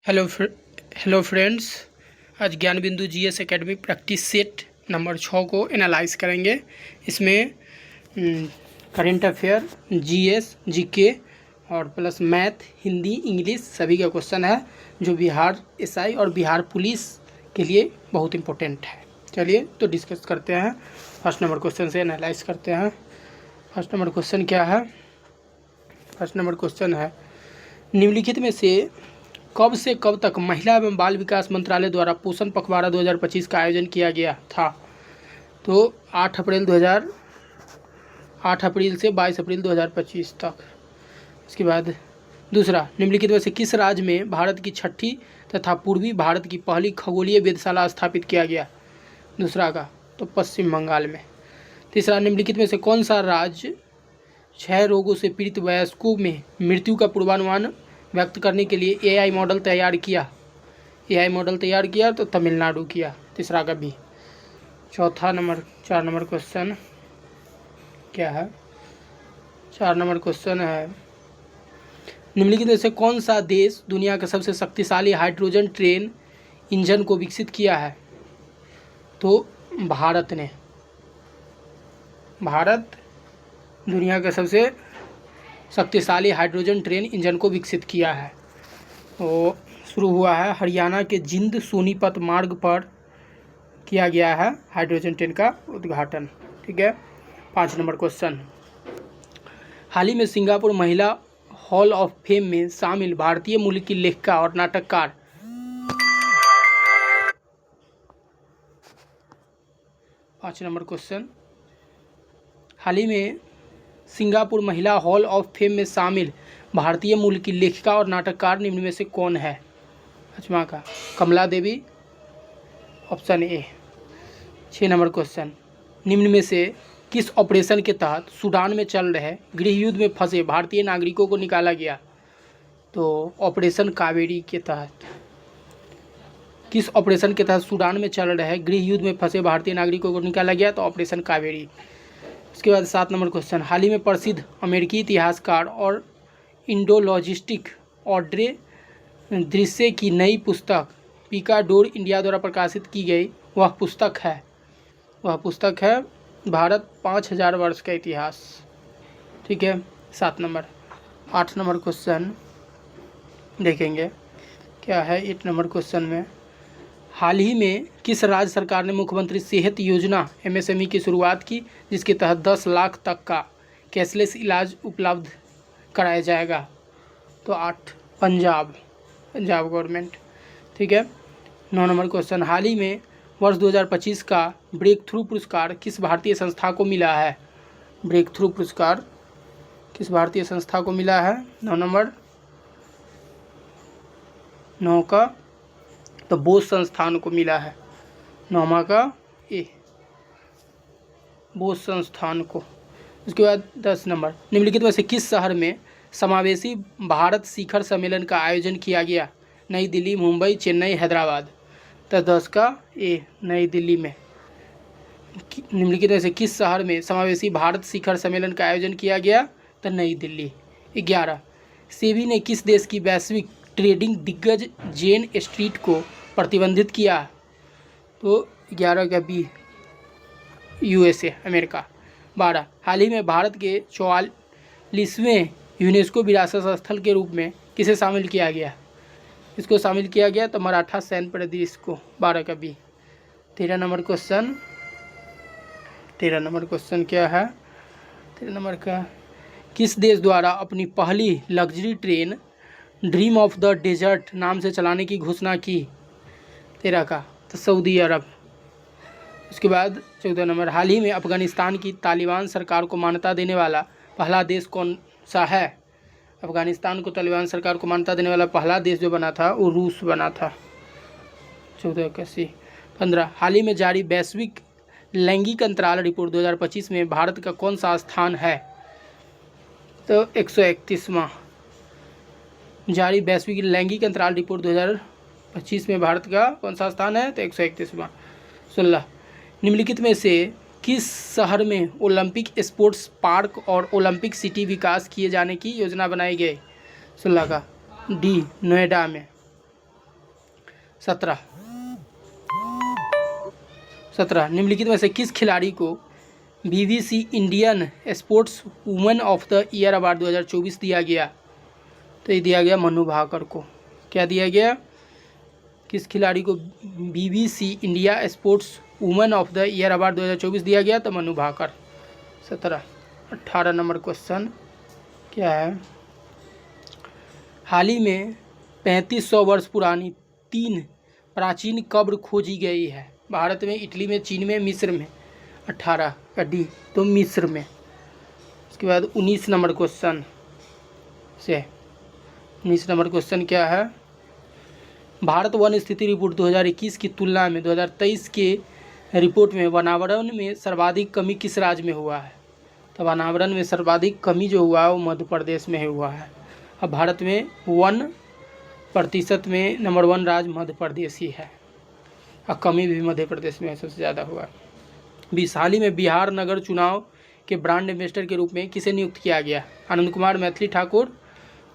Hello friends. आज ज्ञान बिंदु GS academy practice set number 6 को एनालाइज करेंगे। इसमें करंट अफेयर, जीएस, जीके और प्लस मैथ, हिंदी, इंग्लिश सभी का क्वेश्चन है जो बिहार एसआई और बिहार पुलिस के लिए बहुत इम्पोर्टेंट है। चलिए तो डिस्कस करते हैं। फर्स्ट नंबर क्वेश्चन से एनालाइज करते हैं। फर्स्ट नंबर क्वेश्चन क्या है? फर्स्ट नंबर क्वेश्चन है, निम्नलिखित में से कब से कब तक महिला एवं बाल विकास मंत्रालय द्वारा पोषण पखवाड़ा 2025 का आयोजन किया गया था? तो 8 अप्रैल से 22 अप्रैल 2025 तक। इसके बाद दूसरा, निम्नलिखित में से किस राज्य में भारत की छठी तथा पूर्वी भारत की पहली खगोलीय वेधशाला स्थापित किया गया? दूसरा का तो पश्चिम बंगाल में। तीसरा, निम्नलिखित में से कौन सा राज्य क्षय रोगों से पीड़ित वयस्कों में मृत्यु का पूर्वानुमान व्यक्त करने के लिए एआई मॉडल तैयार किया? एआई मॉडल तैयार किया तो तमिलनाडु किया। तीसरा का भी। चौथा नंबर 4 नंबर क्वेश्चन क्या है? 4 नंबर क्वेश्चन है, निम्नलिखित में से कौन सा देश दुनिया का सबसे शक्तिशाली हाइड्रोजन ट्रेन इंजन को विकसित किया है? तो भारत ने। भारत दुनिया का सबसे शक्तिशाली हाइड्रोजन ट्रेन इंजन को विकसित किया है। तो शुरू हुआ है हरियाणा के जिंद सोनीपत मार्ग पर किया गया है हाइड्रोजन ट्रेन का उद्घाटन। ठीक है। 5 नंबर क्वेश्चन, हाल ही में सिंगापुर महिला हॉल ऑफ फेम में शामिल भारतीय मूल की लेखिका और नाटककार 5 नंबर क्वेश्चन, हाल ही में सिंगापुर महिला हॉल ऑफ फेम में शामिल भारतीय मूल की लेखिका और नाटककार निम्न में से कौन है? पाँचवां का कमला देवी, ऑप्शन ए। 6 नंबर क्वेश्चन, निम्न में से किस ऑपरेशन के तहत सूडान में चल रहे गृह युद्ध में फंसे भारतीय नागरिकों को निकाला गया? तो ऑपरेशन कावेरी के तहत। किस ऑपरेशन के तहत सूडान में चल रहे गृह युद्ध में फंसे भारतीय नागरिकों को निकाला गया? तो ऑपरेशन कावेरी। उसके बाद 7 नंबर क्वेश्चन, हाल ही में प्रसिद्ध अमेरिकी इतिहासकार और इंडोलॉजिस्टिक ऑड्रे दृश्य की नई पुस्तक पिकाडोर इंडिया द्वारा प्रकाशित की गई वह पुस्तक है भारत 5000 वर्ष का इतिहास। ठीक है। 7 नंबर। 8 नंबर क्वेश्चन देखेंगे क्या है 8 नंबर क्वेश्चन में, हाल ही में किस राज्य सरकार ने मुख्यमंत्री सेहत योजना एमएसएमई की शुरुआत की जिसके तहत 10 लाख तक का कैशलेस इलाज उपलब्ध कराया जाएगा? तो 8 पंजाब गवर्नमेंट। ठीक है। 9 नंबर क्वेश्चन, हाल ही में वर्ष 2025 का ब्रेक थ्रू पुरस्कार किस भारतीय संस्था को मिला है? ब्रेक थ्रू पुरस्कार किस भारतीय संस्था को मिला है? 9 नंबर 9 का तो बोस संस्थान को मिला है। 9वां का ए, बोस संस्थान को। उसके बाद 10 नंबर, निम्नलिखित में से किस शहर में समावेशी भारत शिखर सम्मेलन का आयोजन किया गया? नई दिल्ली, मुंबई, चेन्नई, हैदराबाद। तो 10 का ए, नई दिल्ली में। निम्नलिखित में से किस शहर में समावेशी भारत शिखर सम्मेलन का आयोजन किया गया? तो नई दिल्ली। 11, सेबी ने किस देश की वैश्विक ट्रेडिंग दिग्गज जेन स्ट्रीट को प्रतिबंधित किया? तो 11 का बी, यूएसए, अमेरिका। 12, हाल ही में भारत के 44वें यूनेस्को विरासत स्थल के रूप में किसे शामिल किया गया? इसको शामिल किया गया तो मराठा सैन्य प्रदेश को। 12 का बी। 13 नंबर क्वेश्चन क्या है? 13 नंबर का, किस देश द्वारा अपनी पहली luxury train dream of the desert नाम से चलाने की घोषणा की? 13 का तो सऊदी अरब। उसके बाद 14 नंबर, हाल ही में अफगानिस्तान की तालिबान सरकार को मान्यता देने वाला पहला देश कौन सा है? अफगानिस्तान को तालिबान सरकार को मान्यता देने वाला पहला देश जो बना था वो रूस बना था। 14 का सी। 15, हाल ही में जारी वैश्विक लैंगिक अंतराल रिपोर्ट 2025 में भारत का कौन सा स्थान है? तो 131वां। जारी वैश्विक लैंगिक अंतराल रिपोर्ट 2025 में भारत का कौन सा स्थान है? तो 131वां। 16, निम्नलिखित में से किस शहर में ओलंपिक स्पोर्ट्स पार्क और ओलंपिक सिटी विकास किए जाने की योजना बनाई गई? 16 का डी, नोएडा में। 17। निम्नलिखित में से किस खिलाड़ी को BBC Indian sports women of the year award 2024 दिया गया? तो ये दिया गया मनु भाकर को। क्या दिया गया? किस खिलाड़ी को BBC India sports women of the year award 2024 दिया गया? तो मनु भाकर। 17। 18 नंबर क्वेश्चन क्या है? हाल ही में 3500 वर्ष पुरानी 3 प्राचीन कब्र खोजी गई है। भारत में, इटली में, चीन में, मिस्र में। 18 का डी, तो मिस्र में। उसके बाद 19 नंबर क्वेश्चन से 19 नंबर क्वेश्चन क्या है? भारत वन स्थिति रिपोर्ट 2021 की तुलना में 2023 के रिपोर्ट में वनावरण में सर्वाधिक कमी किस राज्य में हुआ है? तो वनावरण में सर्वाधिक कमी जो हुआ है वो मध्य प्रदेश में हुआ है। अब भारत में 1% में नंबर 1 राज्य मध्य प्रदेश ही है, और कमी भी मध्य प्रदेश में सबसे ज़्यादा हुआ। 20 हाल ही में बिहार नगर चुनाव के ब्रांड एम्बेसडर के रूप में किसे नियुक्त किया गया? आनंद कुमार, मैथिली ठाकुर,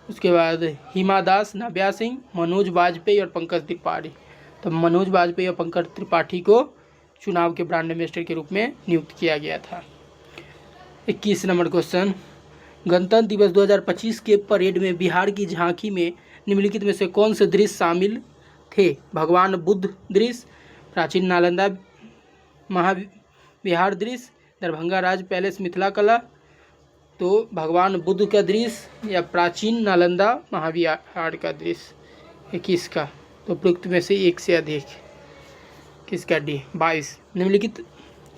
उसके बाद हिमा दास, नव्या सिंह, मनोज वाजपेयी और पंकज त्रिपाठी। तो मनोज वाजपेयी और पंकज त्रिपाठी को चुनाव के ब्रांड एम्बेसडर के रूप में नियुक्त किया गया था। 21 नंबर क्वेश्चन, गणतंत्र दिवस 2025 के परेड में बिहार की झांकी में निम्नलिखित में से कौन से दृश्य शामिल थे? भगवान बुद्ध दृश्य, प्राचीन नालंदा महाविहार दृश्य, दरभंगा राज पैलेस मिथिला कला। तो भगवान बुद्ध का दृश्य या प्राचीन नालंदा महाविहार का दृश्य। 21 का, तो उपयुक्त में से एक से अधिक। किसका डी? 22। निम्नलिखित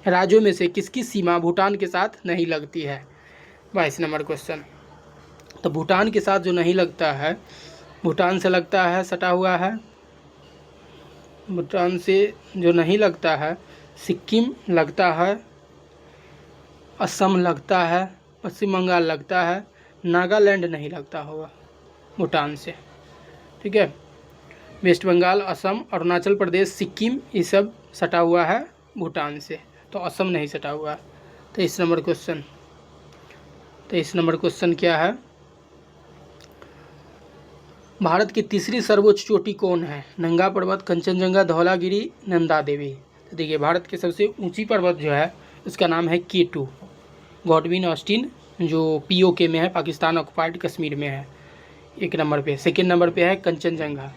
राज्यों में से किसकी सीमा भूटान के साथ नहीं लगती है? 22 नंबर क्वेश्चन। तो भूटान के साथ जो नहीं लगता है, भूटान से लगता है, सटा हुआ है। भूटान से जो नहीं लगता है, सिक्किम लगता है, असम लगता है, पश्चिम बंगाल लगता है, नागालैंड नहीं लगता होगा भूटान से। ठीक है, वेस्ट बंगाल, असम, अरुणाचल प्रदेश, सिक्किम, ये सब सटा हुआ है भूटान से, तो असम नहीं सटा हुआ। 23 नंबर क्वेश्चन। 23 नंबर क्वेश्चन क्या है? भारत की तीसरी सर्वोच्च चोटी कौन है? नंगा पर्वत, कंचनजंगा, धौलागिरी, नंदा देवी। तो देखिए, भारत की सबसे ऊंची पर्वत जो है उसका नाम है K2, गॉडविन ऑस्टिन, जो POK में है, पाकिस्तान ऑक्युपाइड कश्मीर में है। 1 नंबर पे। सेकेंड नंबर पे है कंचनजंगा,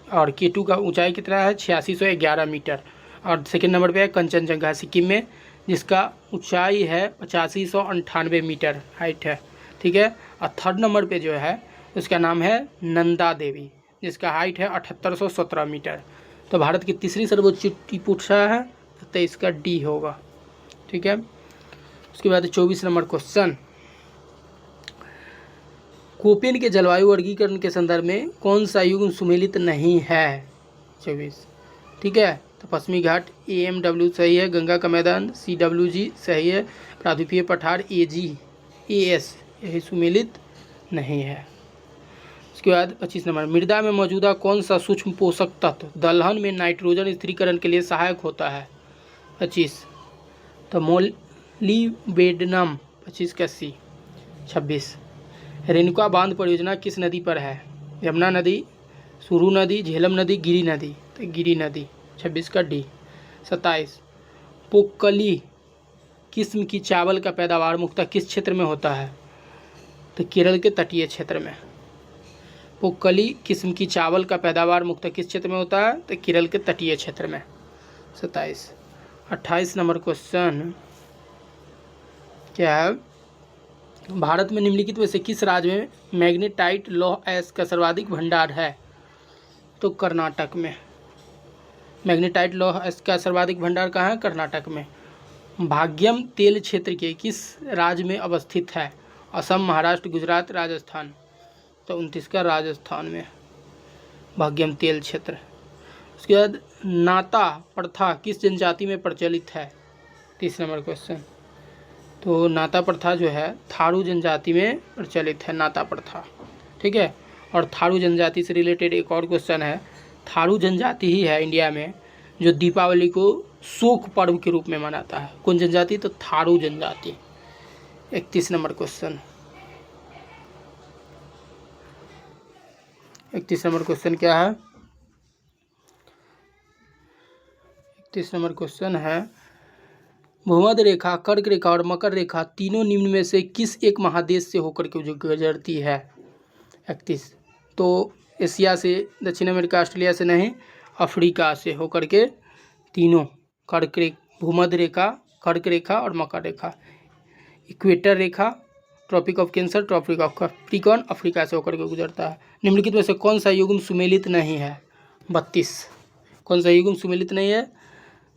और K2 का ऊंचाई कितना है? 8611 मीटर। और सेकेंड नंबर पे है कंचनजंगा, सिक्किम में, जिसका ऊंचाई है 8598 मीटर हाइट है। ठीक है, और थर्ड नंबर पे जो है उसका नाम है नंदा देवी, जिसका हाइट है 7817 मीटर। तो भारत की तीसरी सर्वोच्च चोटी पूछा है तो इसका डी होगा। ठीक है, उसके बाद 24 नंबर क्वेश्चन, कोपेन के जलवायु वर्गीकरण के संदर्भ में कौन सा युग सुमेलित नहीं है? 24। ठीक है, तो पश्चिमी घाट AMW सही है, गंगा का मैदान CWG सही है, प्रायद्वीपीय पठार AS यही सुमेलित नहीं है। उसके बाद 25 नंबर, मृदा में मौजूदा कौन सा सूक्ष्म पोषक तत्व दलहन में नाइट्रोजन स्थिरीकरण के लिए सहायक होता है? 25, तो मोलिबेडनम। 25 का सी। 26, रेणुका बांध परियोजना किस नदी पर है? यमुना नदी, सुरू नदी, झेलम नदी, गिरी नदी। तो गिरी नदी। 26 का डी। 27, पोक्कली किस्म की चावल का पैदावार मुख्यतः किस क्षेत्र में होता है? तो केरल के तटीय क्षेत्र में। पोक्कली किस्म की चावल का पैदावार मुख्यतः किस क्षेत्र में होता है? तो केरल के तटीय क्षेत्र में। 27। 28 नंबर क्वेश्चन क्या है? भारत में निम्नलिखित में से किस राज्य में मैग्नेटाइट लौह अयस्क का सर्वाधिक भंडार है? तो कर्नाटक में। मैग्नेटाइट लौह अयस्क का सर्वाधिक भंडार कहाँ है? कर्नाटक में। भाग्यम तेल क्षेत्र के किस राज्य में अवस्थित है? असम, महाराष्ट्र, गुजरात, राजस्थान। तो 29 का राजस्थान में भाग्यम तेल क्षेत्र। उसके बाद नाता प्रथा किस जनजाति में प्रचलित है? 30 नंबर क्वेश्चन। तो नाता प्रथा जो है थारू जनजाति में प्रचलित है, नाता प्रथा। ठीक है, और थारू जनजाति से रिलेटेड एक और क्वेश्चन है। थारू जनजाति ही है इंडिया में जो दीपावली को शोक पर्व के रूप में मनाता है। कौन जनजाति? तो थारू जनजाति। 31 नंबर क्वेश्चन। 31 नंबर क्वेश्चन क्या है? 30 नंबर क्वेश्चन है, भूमध्य रेखा, कर्क रेखा और मकर रेखा तीनों निम्न में से किस एक महादेश से होकर के गुजरती है? 31। तो एशिया से, दक्षिण अमेरिका, ऑस्ट्रेलिया से नहीं, अफ्रीका से होकर के तीनों, भूमध्य रेखा, कर्क रेखा और मकर रेखा। इक्वेटर रेखा, tropic of cancer, tropic of capricorn, Africa से होकर के गुजरता है। निम्नलिखित में से कौन सा युग्म सुमेलित नहीं है? 32। कौन सा युग्म सुमेलित नहीं है?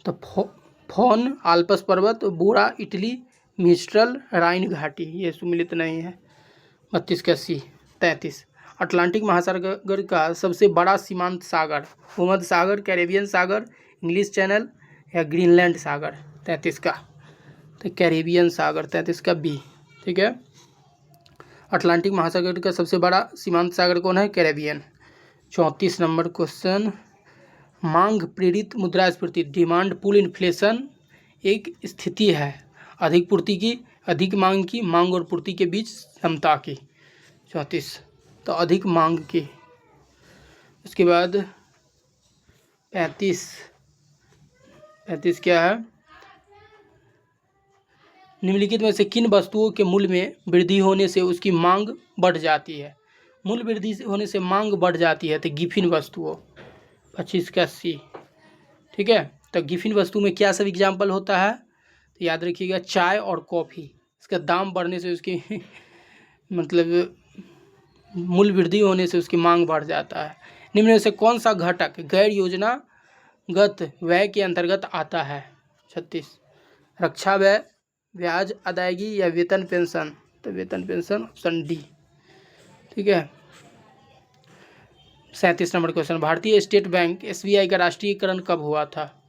तो फोन, आल्प्स पर्वत, बोरा इटली, मिस्ट्रल, राइन घाटी, ये सुमेलित नहीं है। 32 का सी। 33। अटलांटिक महासागर का सबसे बड़ा सीमांत सागर? भूमध्य सागर, कैरेबियन सागर, इंग्लिश चैनल या ग्रीनलैंड सागर? 33 का तो कैरेबियन सागर, 33 का बी। ठीक है, अटलांटिक महासागर का सबसे बड़ा सीमांत सागर कौन है? कैरेबियन। 34 नंबर क्वेश्चन, मांग प्रेरित मुद्रास्फीति, डिमांड पुल इन्फ्लेशन एक स्थिति है अधिक पूर्ति की, अधिक मांग की, मांग और पूर्ति के बीच समता की। 34 तो अधिक मांग की। उसके बाद 35 क्या है? निम्नलिखित में से किन वस्तुओं के मूल्य में वृद्धि होने से उसकी मांग बढ़ जाती है? मूल्य वृद्धि होने से मांग बढ़ जाती है तो गिफिन वस्तुओं। 25 का सी। ठीक है, तो गिफिन वस्तु में क्या सब एग्जाम्पल होता है? तो याद रखिएगा, चाय और कॉफ़ी, इसका दाम बढ़ने से उसकी मतलब मूल्य वृद्धि होने से उसकी मांग बढ़ जाता है। निम्न में से कौन सा घटक गैर योजनागत व्यय के अंतर्गत आता है? 36। रक्षा व्यय, ब्याज अदायगी या वेतन पेंशन? तो वेतन पेंशन, ऑप्शन डी। ठीक है, 37 नंबर क्वेश्चन, भारतीय स्टेट बैंक एसबीआई का राष्ट्रीयकरण कब हुआ था?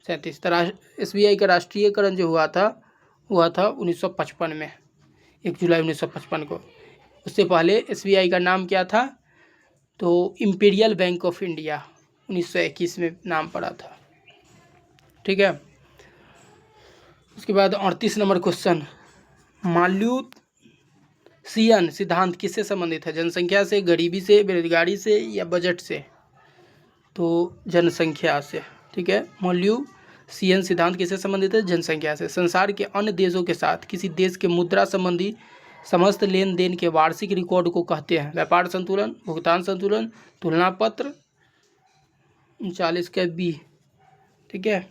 37। एसबीआई का राष्ट्रीयकरण जो हुआ था 1955 में, 1 जुलाई 1955 को। उससे पहले एसबीआई का नाम क्या था? तो इम्पीरियल बैंक ऑफ इंडिया, 1921 में नाम पड़ा था। ठीक है, उसके बाद 38 नंबर क्वेश्चन, माल्थुसियन सिद्धांत किससे संबंधित है? जनसंख्या से, गरीबी से, बेरोजगारी से या बजट से? तो जनसंख्या से। ठीक है, माल्थुसियन सिद्धांत किससे संबंधित है? जनसंख्या से। संसार के अन्य देशों के साथ किसी देश के मुद्रा संबंधी समस्त लेन देन के वार्षिक रिकॉर्ड को कहते हैं? व्यापार संतुलन, भुगतान संतुलन, तुलना पत्र। 39 का बी। ठीक है,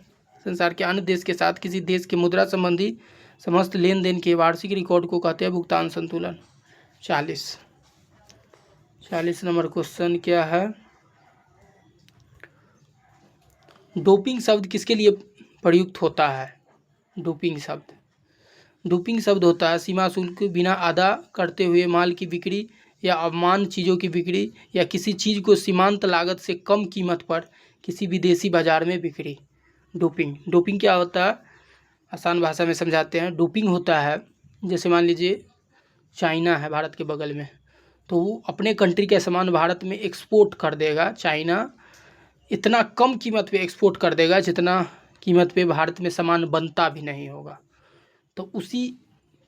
संसार के अन्य देश के साथ किसी देश के मुद्रा संबंधी समस्त लेन देन के वार्षिक रिकॉर्ड को कहते हैं भुगतान संतुलन। 40 नंबर क्वेश्चन क्या है? डोपिंग शब्द किसके लिए प्रयुक्त होता है? डोपिंग शब्द होता है सीमा शुल्क बिना अदा करते हुए माल की बिक्री या अवमान चीज़ों की बिक्री या किसी चीज़ को सीमांत लागत से कम कीमत पर किसी विदेशी बाजार में बिक्री। डोपिंग क्या होता है? आसान भाषा में समझाते हैं। डोपिंग होता है, जैसे मान लीजिए चाइना है भारत के बगल में, तो वो अपने कंट्री का सामान भारत में एक्सपोर्ट कर देगा। चाइना इतना कम कीमत पे एक्सपोर्ट कर देगा जितना कीमत पे भारत में सामान बनता भी नहीं होगा, तो उसी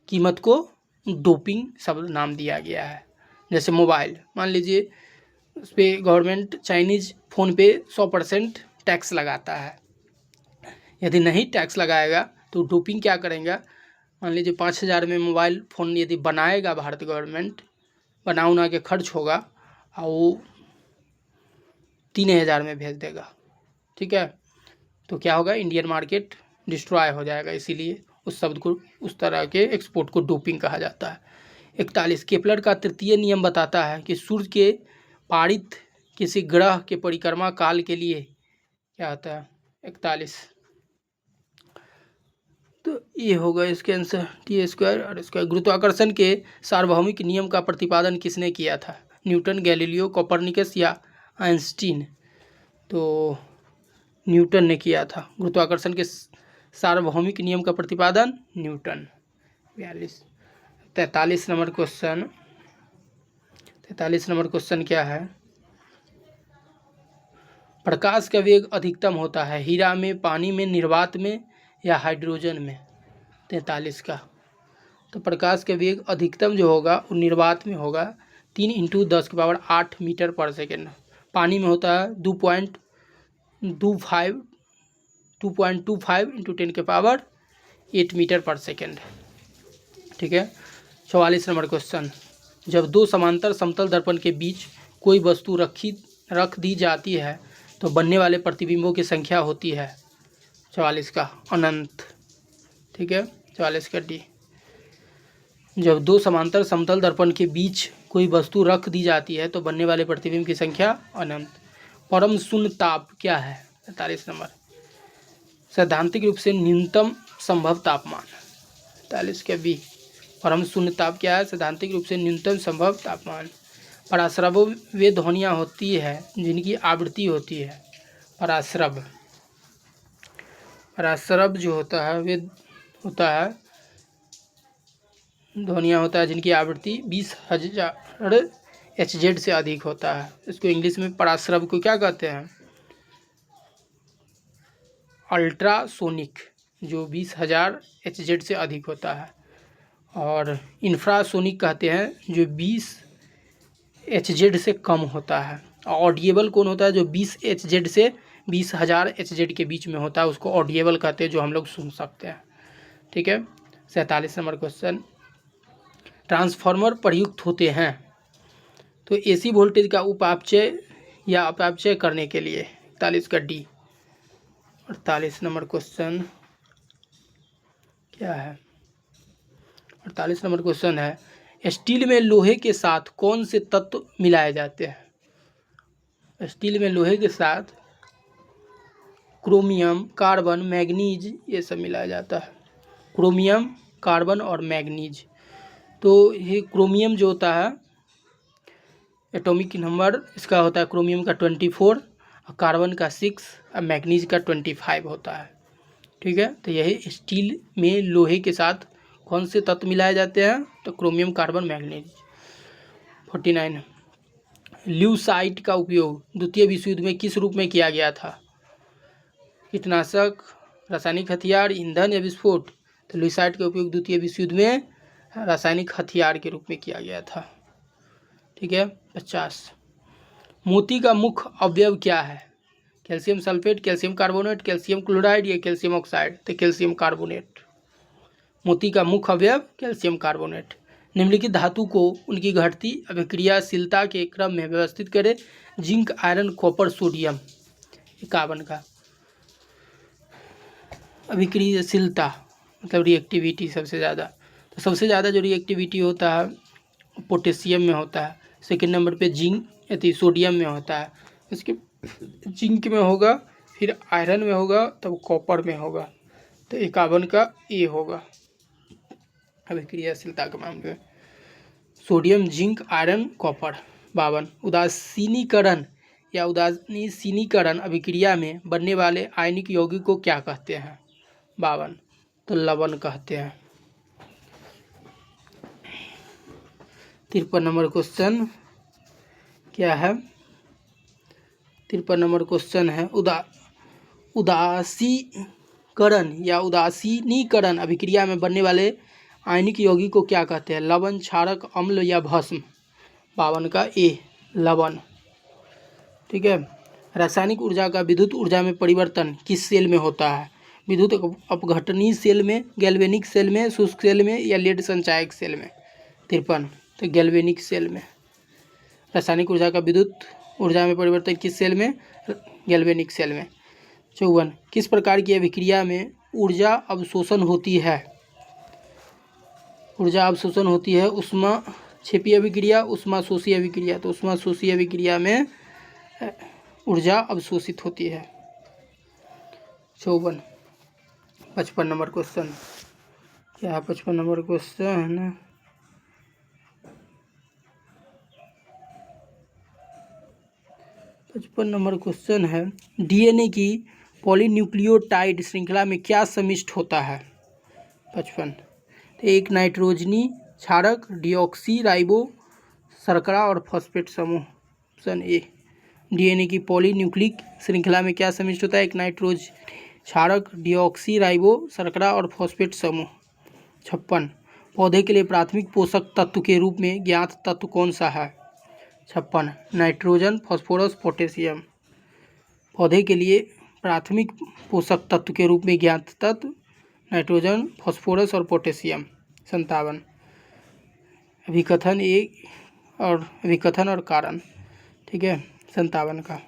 कीमत को डोपिंग शब्द नाम दिया गया है। जैसे मोबाइल, मान लीजिए उस पर गवर्नमेंट चाइनीज़ फ़ोन पे 100% टैक्स लगाता है, यदि नहीं टैक्स लगाएगा तो डोपिंग क्या करेंगे? मान लीजिए 5,000 में मोबाइल फ़ोन यदि बनाएगा भारत गवर्नमेंट, बना के खर्च होगा और वो 3,000 में भेज देगा। ठीक है, तो क्या होगा? इंडियन मार्केट डिस्ट्रॉय हो जाएगा। इसीलिए उस शब्द को, उस तरह के एक्सपोर्ट को डोपिंग कहा जाता है। 41 केपलर का तृतीय नियम बताता है कि सूर्य के पारित किसी ग्रह के परिक्रमा काल के लिए क्या होता है? 41 तो ये होगा इसके आंसर, t² और स्क्वायर। गुरुत्वाकर्षण के सार्वभौमिक नियम का प्रतिपादन किसने किया था? न्यूटन, गैलीलियो, कोपरनिकस या आइंस्टीन? तो न्यूटन ने किया था गुरुत्वाकर्षण के सार्वभौमिक नियम का प्रतिपादन, न्यूटन। 43 नंबर क्वेश्चन क्या है? प्रकाश का वेग अधिकतम होता है हीरा में, पानी में, निर्वात में या हाइड्रोजन में? 43 का तो प्रकाश का वेग अधिकतम जो होगा वो निर्वात में होगा, 3 × 10⁸ मीटर पर सेकेंड। पानी में होता है 2.25 2.25 इंटू 10⁸ मीटर पर सेकेंड। ठीक है। 44 नंबर क्वेश्चन, जब दो समांतर समतल दर्पण के बीच कोई वस्तु रख दी जाती है तो बनने वाले प्रतिबिंबों की संख्या होती है 44 का अनंत। ठीक है। 44 का डी। जब दो समांतर समतल दर्पण के बीच कोई वस्तु रख दी जाती है तो बनने वाले प्रतिबिंब की संख्या अनंत। परम शून्य ताप क्या है? 43 नंबर, सैद्धांतिक रूप से न्यूनतम संभव तापमान। 43 का बी। परम शून्य ताप क्या है? सैद्धांतिक रूप से न्यूनतम संभव तापमान। पराश्रव वे ध्वनियाँ होती है जिनकी आवृत्ति होती है। पराश्रव जो होता है वे होता है ध्वनियाँ होता है जिनकी आवृत्ति 20,000 HZ से अधिक होता है। इसको इंग्लिश में पराश्रव को क्या कहते हैं? अल्ट्रासोनिक, जो 20,000 HZ से अधिक होता है। और इंफ्रासोनिक कहते हैं जो 20 HZ से कम होता है। ऑडिएबल कौन होता है? जो 20 HZ से 20,000 HZ के बीच में होता है उसको ऑडिएबल कहते हैं, जो हम लोग सुन सकते हैं। ठीक है। 47 नंबर क्वेश्चन, ट्रांसफार्मर प्रयुक्त होते हैं तो AC वोल्टेज का उपापचय या अपापचय करने के लिए। 41 का डी। 48 नंबर क्वेश्चन क्या है? 48 नंबर क्वेश्चन है, स्टील में लोहे के साथ कौन से तत्व मिलाए जाते हैं? स्टील में लोहे के साथ क्रोमियम, कार्बन, मैग्नीज ये सब मिलाया जाता है। क्रोमियम, कार्बन और मैग्नीज। तो ये क्रोमियम जो होता है एटॉमिक नंबर इसका होता है क्रोमियम का 24, कार्बन का 6 और मैग्नीज का 25 होता है। ठीक है। तो यही स्टील में लोहे के साथ कौन से तत्व मिलाए जाते हैं? तो क्रोमियम, कार्बन, मैग्नीज। 49, ल्यूसाइट का उपयोग द्वितीय विश्व युद्ध में किस रूप में किया गया था? कीटनाशक, रासायनिक हथियार, ईंधन या विस्फोट? तो ल्यूसाइट का उपयोग द्वितीय विश्व युद्ध में रासायनिक हथियार के रूप में किया गया था। ठीक है। 50, मोती का मुख्य अवयव क्या है? Calcium sulphate, calcium carbonate, calcium chloride या कैल्शियम ऑक्साइड? तो कैल्शियम कार्बोनेट। मोती का मुख्य अवयव कैल्शियम कार्बोनेट। निम्नलिखित धातु को उनकी घटती अभिक्रियाशीलता के क्रम में व्यवस्थित करें। Zinc, iron, copper, sodium. 51 का अभिक्रियाशीलता मतलब रिएक्टिविटी सबसे ज़्यादा। तो सबसे ज़्यादा जो रिएक्टिविटी होता है पोटेशियम में होता है। सेकंड नंबर पे जिंक सोडियम में होता है। इसके जिंक में होगा, फिर आयरन में होगा, तब कॉपर में होगा। तो 51 का ए होगा अभिक्रियाशीलता के मामले में। Sodium, zinc, iron, copper. 52, उदासीनीकरण या उदासीनीकरण अभिक्रिया में बनने वाले आयनिक यौगिक को क्या कहते हैं? 52, तो लवण कहते हैं। 53 नंबर क्वेश्चन क्या है? 53 नंबर क्वेश्चन है, उदासीकरण या उदासीनीकरण अभिक्रिया में बनने वाले आयनिक यौगिक को क्या कहते हैं? लवण, क्षारक, अम्ल या भस्म? 52 का ए लवण। ठीक है। रासायनिक ऊर्जा का विद्युत ऊर्जा में परिवर्तन किस सेल में होता है? विद्युत अपघटनीय सेल में, गैल्वेनिक सेल में, शुष्क सेल में या लेड संचायक सेल में? 53, तो गैल्वेनिक सेल में। रासायनिक ऊर्जा का विद्युत ऊर्जा में परिवर्तन किस सेल में? गैल्वेनिक सेल में। 54, किस प्रकार की अभिक्रिया में ऊर्जा अवशोषण होती है? ऊर्जा अवशोषण होती है ऊष्मा क्षेपी अभिक्रिया, ऊष्मा शोषी अभिक्रिया। तो ऊष्मा शोषी अभिक्रिया में ऊर्जा अवशोषित होती है। 54, 55 नंबर क्वेश्चन क्या है? 55 नंबर क्वेश्चन है ना, नंबर क्वेश्चन है, डीएनए की पॉलीन्यूक्लियोटाइड श्रृंखला में क्या सम्मिलित होता है? 55, तो एक नाइट्रोजनी क्षारक, डिऑक्सी राइबो शर्करा और फॉस्फेट समूह। Option A. डीएनए की पॉलीन्यूक्लिक श्रृंखला में क्या सम्मिलित होता है? एक नाइट्रोज क्षारक, डिऑक्सी राइबो शर्करा और फॉस्फेट समूह। 56, पौधे के लिए प्राथमिक पोषक तत्व के रूप में ज्ञात तत्व कौन सा है? 56, नाइट्रोजन, फास्फोरस, पोटेशियम। पौधे के लिए प्राथमिक पोषक तत्व के रूप में ज्ञात तत्व नाइट्रोजन, फास्फोरस और पोटेशियम। 57 अभिकथन और कारण। ठीक है। 57 का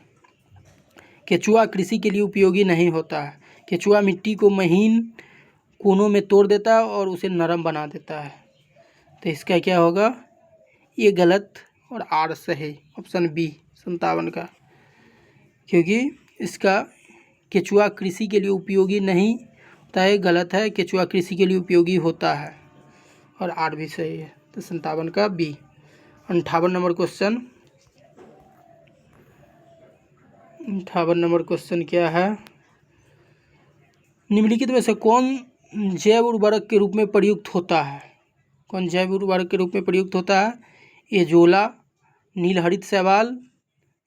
केचुआ कृषि के लिए उपयोगी नहीं होता है। केचुआ मिट्टी को महीन कोनों में तोड़ देता है और उसे नरम बना देता है। तो इसका क्या होगा? ये गलत और आर सही, ऑप्शन बी 57 का, क्योंकि इसका केचुआ कृषि के लिए उपयोगी नहीं होता है, गलत है। केचुआ कृषि के लिए उपयोगी होता है और आर भी सही है। तो 57 का B. 58 number question. 58 number question क्या है? निम्नलिखित में से कौन जैव उर्वरक के रूप में प्रयुक्त होता है? कौन जैव उर्वरक के रूप में प्रयुक्त होता है? एजोला, नीलहरित शैवाल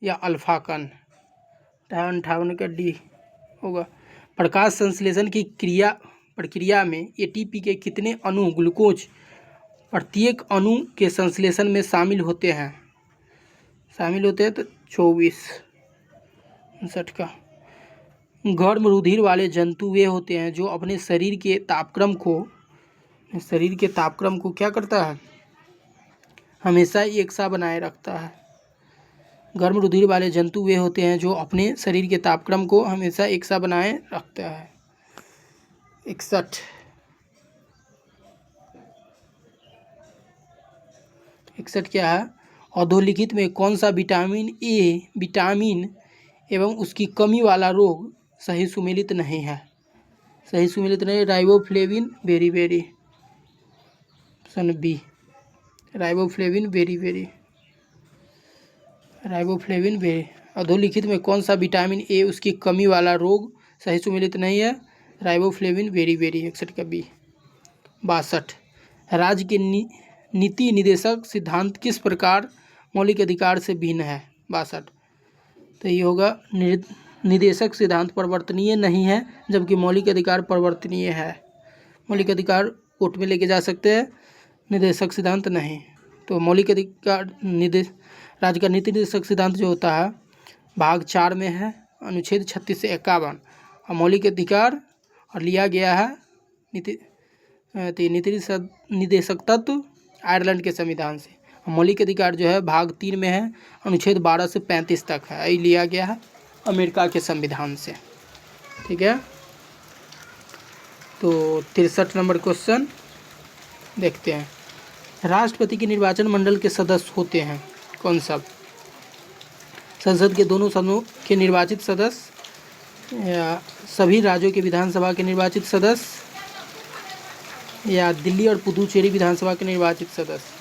या अल्फाकन। 58 का डी होगा। प्रकाश संश्लेषण की प्रक्रिया में एटीपी के कितने अणु ग्लूकोज प्रत्येक अणु के संश्लेषण में शामिल होते हैं? तो 24। 59 का गर्म रुधिर वाले जंतु वे होते हैं जो अपने शरीर के तापक्रम को क्या करता है? हमेशा एक सा बनाए रखता है। गर्म रुधिर वाले जंतु वे होते हैं जो अपने शरीर के तापक्रम को हमेशा एक सा बनाए रखता है। 61 क्या है? अधोलिखित में कौन सा विटामिन एवं उसकी कमी वाला रोग सही सुमेलित नहीं है? Riboflavin berry. Option B riboflavin berry. अधोलिखित में कौन सा विटामिन ए उसकी कमी वाला रोग सही सुमेलित नहीं है? Riboflavin berry. 61 का बी। 62 राज्य के नीति निदेशक सिद्धांत किस प्रकार मौलिक अधिकार से भिन्न है? 62 तो ये होगा निदेशक सिद्धांत परिवर्तनीय नहीं है, जबकि मौलिक अधिकार परिवर्तनीय है। मौलिक अधिकार कोर्ट में लेके जा सकते हैं, निदेशक सिद्धांत नहीं। तो मौलिक अधिकार राज्य का नीति निदेशक सिद्धांत जो होता है भाग 4 में है, अनुच्छेद 36 से 51। और मौलिक अधिकार और लिया गया है नीति निदेशक तत्व आयरलैंड के संविधान से। मौलिक अधिकार जो है भाग 3 में है, अनुच्छेद 12 से 35 तक है, ये लिया गया है अमेरिका के संविधान से। ठीक है। तो 63 नंबर क्वेश्चन देखते हैं। राष्ट्रपति के निर्वाचन मंडल के सदस्य होते हैं कौन सब? संसद के दोनों सदनों के निर्वाचित सदस्य, या सभी राज्यों के विधानसभा के निर्वाचित सदस्य, या दिल्ली और पुदुचेरी विधानसभा के निर्वाचित सदस्य।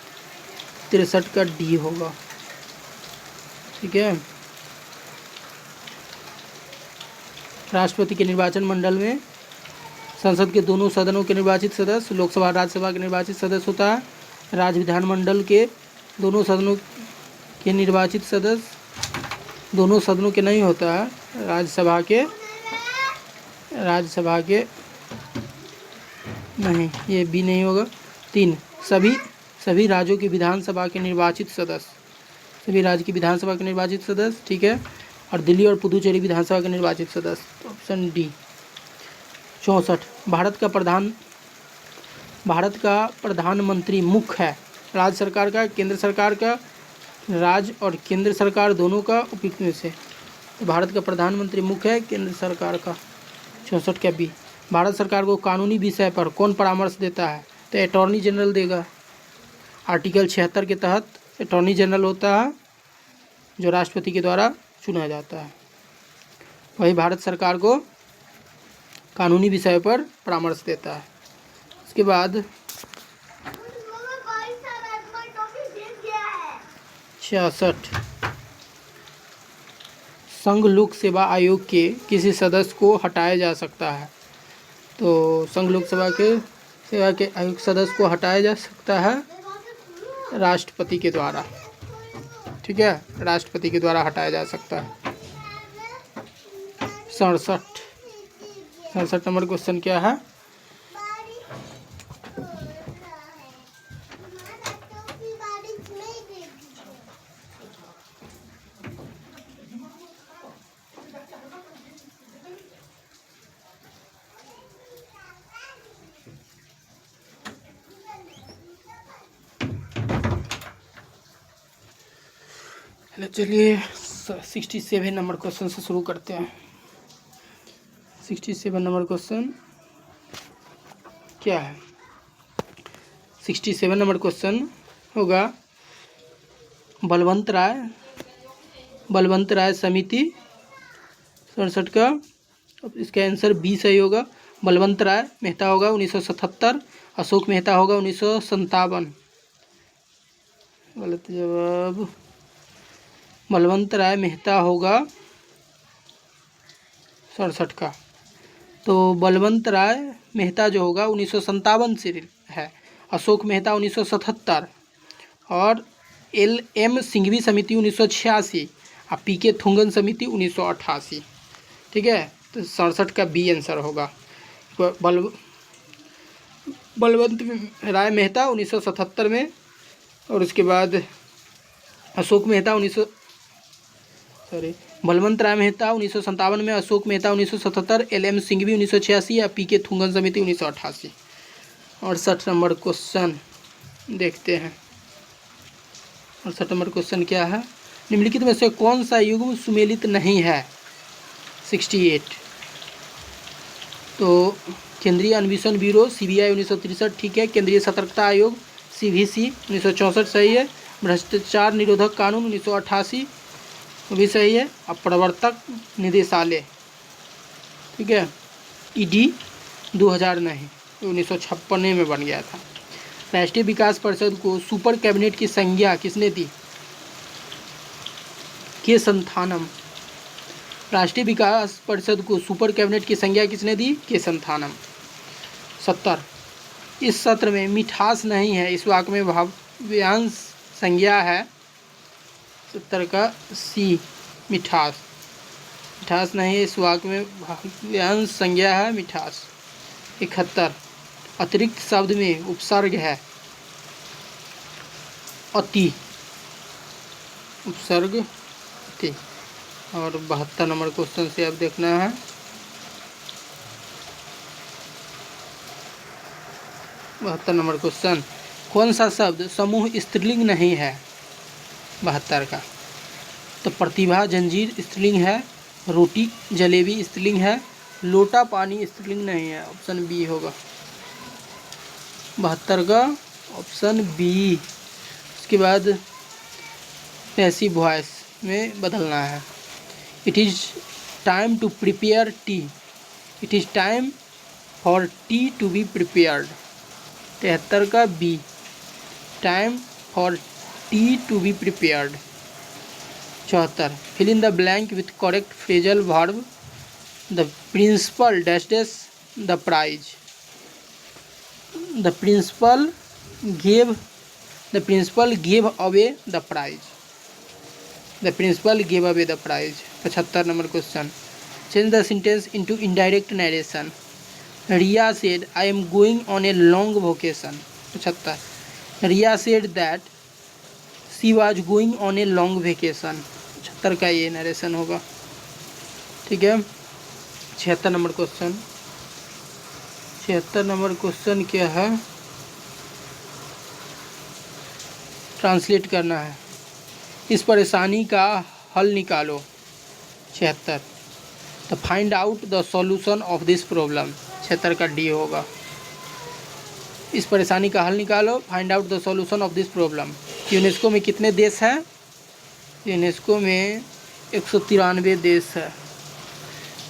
63 का डी होगा। ठीक है। राष्ट्रपति के निर्वाचन मंडल में संसद के दोनों सदनों के निर्वाचित सदस्य, लोकसभा राज्यसभा के निर्वाचित सदस्य होता है। राज्य विधानमंडल के दोनों सदनों के निर्वाचित सदस्य, दोनों सदनों के नहीं होता है, राज्यसभा के नहीं, ये भी नहीं होगा। 3 सभी राज्यों की विधानसभा के निर्वाचित सदस्य, सभी राज्य की विधानसभा के निर्वाचित सदस्य। ठीक है। और दिल्ली और पुदुचेरी विधानसभा के निर्वाचित सदस्य, ऑप्शन डी। 64 भारत का प्रधानमंत्री मुख्य है राज्य सरकार का, केंद्र सरकार का, राज्य और केंद्र सरकार दोनों का, उपयुक्त में से। तो भारत का प्रधानमंत्री मुख्य है केंद्र सरकार का। 64 का बी। भारत सरकार को कानूनी विषय पर कौन परामर्श देता है? तो अटॉर्नी जनरल देगा। आर्टिकल 76 के तहत अटॉर्नी जनरल होता है जो राष्ट्रपति के द्वारा चुना जाता है, वही भारत सरकार को कानूनी विषय पर परामर्श देता है। इसके बाद 66 संघ लोक सेवा आयोग के किसी सदस्य को हटाया जा सकता है? तो संघ लोक सेवा के आयोग सदस्य को हटाया जा सकता है राष्ट्रपति के द्वारा। ठीक है, राष्ट्रपति के द्वारा हटाया जा सकता है। 67 नंबर क्वेश्चन क्या है? चलिए 67 नंबर क्वेश्चन से शुरू करते हैं। 67 नंबर क्वेश्चन क्या है? 67 नंबर क्वेश्चन होगा बलवंत राय समिति 67 का। अब इसका आंसर बी सही होगा। बलवंत राय मेहता होगा 1977, अशोक मेहता होगा 1957। गलत जवाब। बलवंत राय मेहता होगा 67 का। तो बलवंत राय मेहता जो होगा 1957 से है, अशोक मेहता 1977 और LM सिंघवी समिति 1986 और PK थुंगन समिति 1988। ठीक है, तो 67 का बी आंसर होगा। बलवंत राय मेहता 1977 में, और उसके बाद अशोक मेहता बलवंत राय मेहता 1957 में, अशोक मेहता 1977, LM सिंघवी 1986 या PK थुंगन समिति 1988। 68 नंबर क्वेश्चन देखते हैं। 68 नंबर क्वेश्चन क्या है? निम्नलिखित में से कौन सा युग्म सुमेलित नहीं है? 68। तो केंद्रीय अन्वेषण ब्यूरो CBI 1963 ठीक है। केंद्रीय सतर्कता आयोग CVC 1964 सही है। भ्रष्टाचार निरोधक कानून 1988 भी सही है। अब प्रवर्तक निदेशालय ठीक है, ED 2000 नहीं, 1956 में बन गया था। राष्ट्रीय विकास परिषद को सुपर कैबिनेट की संज्ञा किसने दी? के संथानम। राष्ट्रीय विकास परिषद को सुपर कैबिनेट की संज्ञा किसने दी? के संथानम। 70 इस सत्र में मिठास नहीं है, इस वाक्य में भाव्यांश संज्ञा है। 70 का सी मिठास। मिठास नहीं है, इस वाक्य में भाव्यांश संज्ञा है मिठास। 71 अतिरिक्त शब्द में उपसर्ग है अति, उपसर्ग अति। और 72 नंबर क्वेश्चन से अब देखना है। बहत्तर नंबर क्वेश्चन, कौन सा शब्द समूह स्त्रीलिंग नहीं है? 72 का। तो प्रतिभा जंजीर स्त्रीलिंग है, रोटी जलेबी स्त्रीलिंग है, लोटा पानी स्त्रीलिंग नहीं है। ऑप्शन बी होगा 72 का, ऑप्शन बी। उसके बाद पैसिव वॉइस में बदलना है। It is time to prepare tea, it is time for tea to be prepared. 73 का B, time for tea to be prepared. 74 fill in the blank with correct phrasal verb. The principal dash dash the prize. The principal gave away the prize. The principal gave away the prize. 75 number question, change the sentence into indirect narration. Riya said I am going on a long vocation. 75 Riya said that she was going on a long vacation. 75 का ये narration होगा। ठीक है। 76 number question, 76 number question क्या है? Translate करना है। इस परेशानी का हल निकालो। 76 तो find out the solution of this problem. 76 का डी होगा। इस परेशानी का हल निकालो, find out the solution of this problem. UNESCO में कितने देश हैं? यूनेस्को में 193 देश है।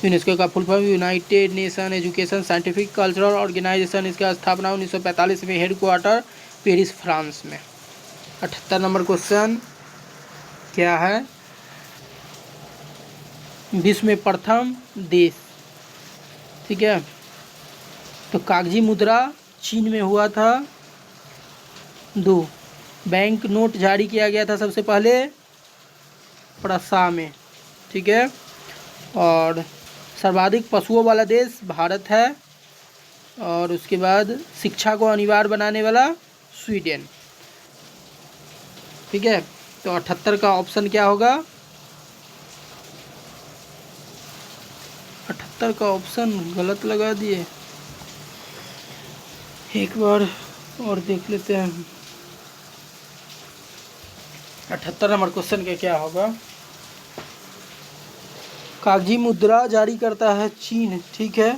यूनेस्को का full form United Nation Education Scientific Cultural Organisation. इसका स्थापना 1945 में, हेड क्वार्टर पेरिस फ्रांस में। 78 नंबर क्वेश्चन क्या है? विश्व में प्रथम देश। ठीक है, तो कागजी मुद्रा चीन में हुआ था। 2 बैंक नोट जारी किया गया था सबसे पहले प्रसा में। ठीक है, और सर्वाधिक पशुओं वाला देश भारत है। और उसके बाद शिक्षा को अनिवार्य बनाने वाला स्वीडन। ठीक है, तो 78 का ऑप्शन क्या होगा? 78 का ऑप्शन गलत लगा दिए, एक बार और देख लेते हैं। 78 नंबर क्वेश्चन का क्या होगा? कागजी मुद्रा जारी करता है चीन, ठीक है,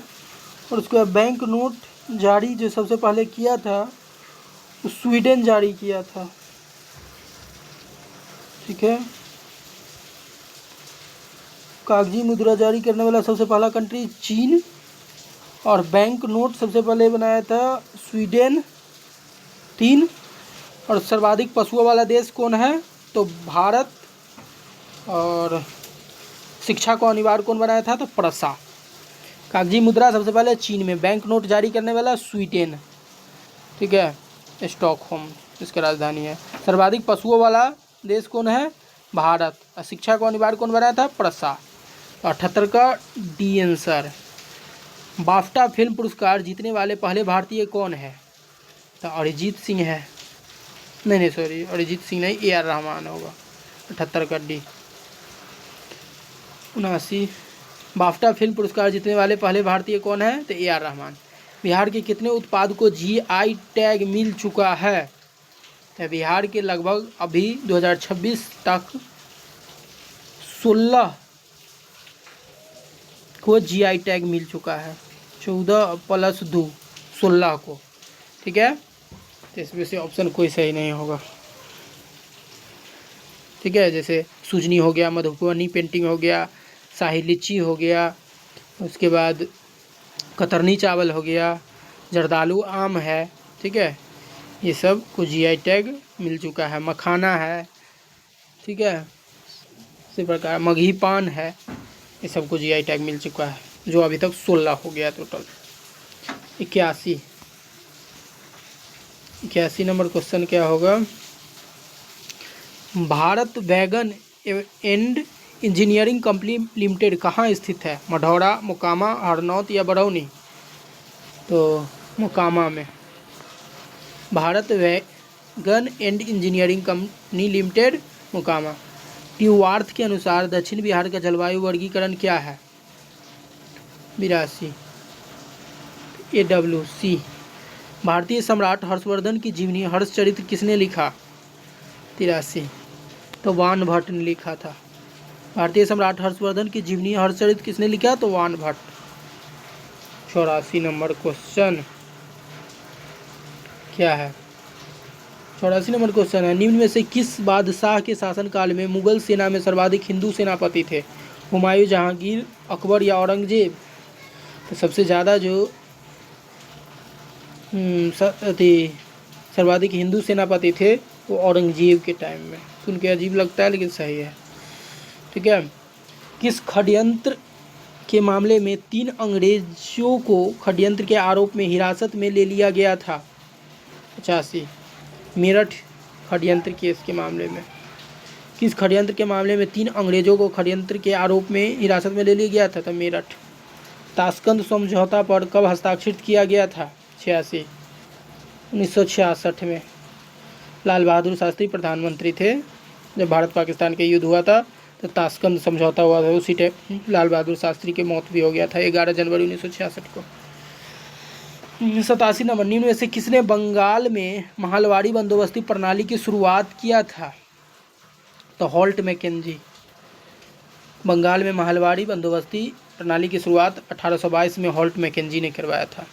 और उसके बाद बैंक नोट जारी जो सबसे पहले किया था वो स्वीडन जारी किया था, ठीक है। कागजी मुद्रा जारी करने वाला सबसे पहला कंट्री चीन, और बैंक नोट सबसे पहले बनाया था स्वीडन 3, और सर्वाधिक पशुओं वाला देश कौन है? तो भारत। और शिक्षा को अनिवार्य कौन बनाया था? तो प्रसा। कागजी मुद्रा सबसे पहले चीन में, बैंक नोट जारी करने वाला स्वीडन, ठीक है, स्टॉकहोम इसकी राजधानी है। सर्वाधिक पशुओं वाला देश कौन है? भारत। और शिक्षा को अनिवार्य कौन बनाया था? प्रसा। 78 का डी आंसर। बाफ्टा फिल्म पुरस्कार जीतने वाले पहले भारतीय कौन है? तो अरिजीत सिंह है। नहीं सॉरी, अरिजीत सिंह नहीं, AR रहमान होगा। 78 का डी। 79, बाफ्टा फिल्म पुरस्कार जीतने वाले पहले भारतीय कौन है? तो AR रहमान। बिहार के कितने उत्पाद को GI टैग मिल चुका है? तो बिहार के लगभग अभी 2026 तक 16 को GI टैग मिल चुका है। 14 + 2 16 को, ठीक है। तो इसमें से ऑप्शन कोई सही नहीं होगा, ठीक है। जैसे सुजनी हो गया, मधुबनी पेंटिंग हो गया, शाही लीची हो गया, उसके बाद कतरनी चावल हो गया, जर्दालू आम है, ठीक है, ये सब को GI टैग मिल चुका है। मखाना है, ठीक है, इसी प्रकार मगही पान है, ये सबको GI टैग मिल चुका है, जो अभी तक 16 हो गया टोटल। 81 नंबर क्वेश्चन क्या होगा? Bharat wagon and engineering company limited कहाँ स्थित है? मढ़ौरा, मोकामा, हरनौत या बरौनी? तो मोकामा में। Bharat wagon and engineering company limited, Mokama. Trewartha के अनुसार दक्षिण बिहार का जलवायु वर्गीकरण क्या है? 82। AWC। भारतीय सम्राट हर्षवर्धन की जीवनी हर्षचरित्र किसने लिखा? 83। तो वान भट्ट ने लिखा था। भारतीय सम्राट हर्षवर्धन की जीवनी हर्षचरित्र किसने लिखा? तो वान भट्ट। 84 नंबर क्वेश्चन क्या है? 84 नंबर क्वेश्चन है, निम्न में से किस बादशाह के शासनकाल में मुगल सेना में सर्वाधिक हिंदू सेनापति थे? हुमायूं, जहांगीर, अकबर या औरंगजेब? तो सबसे ज़्यादा जो सर्वाधिक हिंदू सेनापति थे वो औरंगजेब के टाइम में। सुन के अजीब लगता है लेकिन सही है, ठीक है। किस षड्यंत्र के मामले में 3 अंग्रेजों को षड्यंत्र के आरोप में हिरासत में ले लिया गया था? 85। मेरठ षड्यंत्र केस के मामले में। किस षड्यंत्र के मामले में 3 अंग्रेजों को षड्यंत्र के आरोप में हिरासत में ले लिया गया था? तो मेरठ। ताशकंद समझौता पर कब हस्ताक्षरित किया गया था? 86। 1966 में। लाल बहादुर शास्त्री प्रधानमंत्री थे जब भारत पाकिस्तान के युद्ध हुआ था, तो ताशकंद समझौता हुआ था। उसी टाइम लाल बहादुर शास्त्री की मौत भी हो गया था 11 जनवरी 1966 को। 87 नंबर, निम्न में से किसने बंगाल में महलवाड़ी बंदोबस्ती प्रणाली की शुरुआत किया था? तो हॉल्ट मैकेंजी। बंगाल में महलवाड़ी बंदोबस्ती प्रणाली की शुरुआत 1822 में हॉल्ट मैकेंजी ने करवाया था।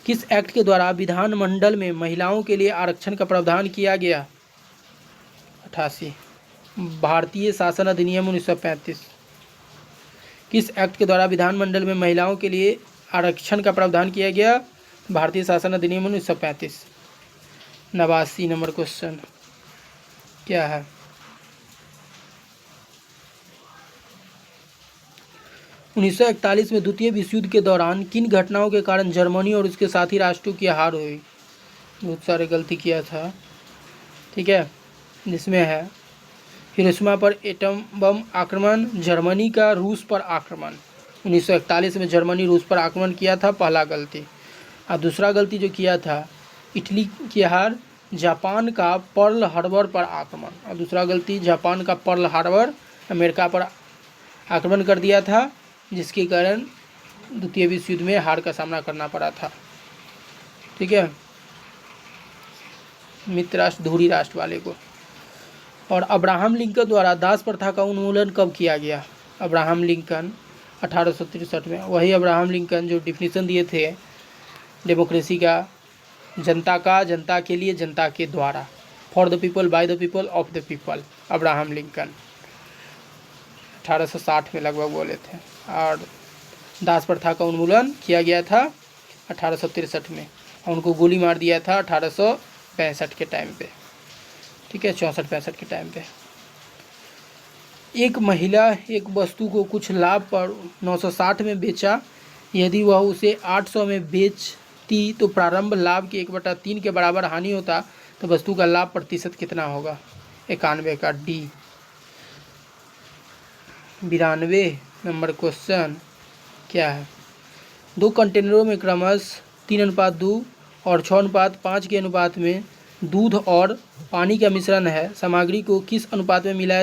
किस एक्ट के द्वारा विधानमंडल में महिलाओं के लिए आरक्षण का प्रावधान किया गया? 88। भारतीय शासन अधिनियम 1935। किस एक्ट के द्वारा विधानमंडल में महिलाओं के लिए आरक्षण का प्रावधान किया गया? भारतीय शासन अधिनियम 1935। 89 नंबर क्वेश्चन क्या है? 1941 में द्वितीय विश्व युद्ध के दौरान किन घटनाओं के कारण जर्मनी और उसके साथी राष्ट्रों की हार हुई? बहुत सारे गलती किया था, ठीक है, जिसमें है हिरोशिमा पर एटम बम आक्रमण, जर्मनी का रूस पर आक्रमण। 1941 में जर्मनी रूस पर आक्रमण किया था, पहला गलती। और दूसरा गलती जो किया था इटली की हार, जापान का पर्ल हार्बर पर आक्रमण। और दूसरा गलती जापान का पर्ल हार्बर अमेरिका पर आक्रमण कर दिया था, जिसके कारण द्वितीय विश्व युद्ध में हार का सामना करना पड़ा था, ठीक है, मित्र राष्ट्र धुरी राष्ट्र वाले को। और अब्राहम लिंकन द्वारा दास प्रथा का उन्मूलन कब किया गया? अब्राहम लिंकन 1863 में। वही अब्राहम लिंकन जो डिफिनीसन दिए थे डेमोक्रेसी का, जनता का, जनता के लिए, जनता के द्वारा, for the people, by the people, of the people. Abraham Lincoln 1860 में लगभग बोले थे। और दास प्रथा का उन्मूलन किया गया था 1863 में, और उनको गोली मार दिया था 1865 के टाइम पे, ठीक है, 64-65 के टाइम पे। एक महिला एक वस्तु को कुछ लाभ पर 960 में बेचा, यदि वह उसे 800 में बेचती तो प्रारंभ लाभ के 1/3 के बराबर हानि होता, तो वस्तु का लाभ प्रतिशत कितना होगा? 91 का डी। 92 नंबर क्वेश्चन क्या है? 2 कंटेनरों में क्रमशः 3:2 और 6:5 के अनुपात में दूध और पानी का मिश्रण है। सामग्री को किस अनुपात में मिलाया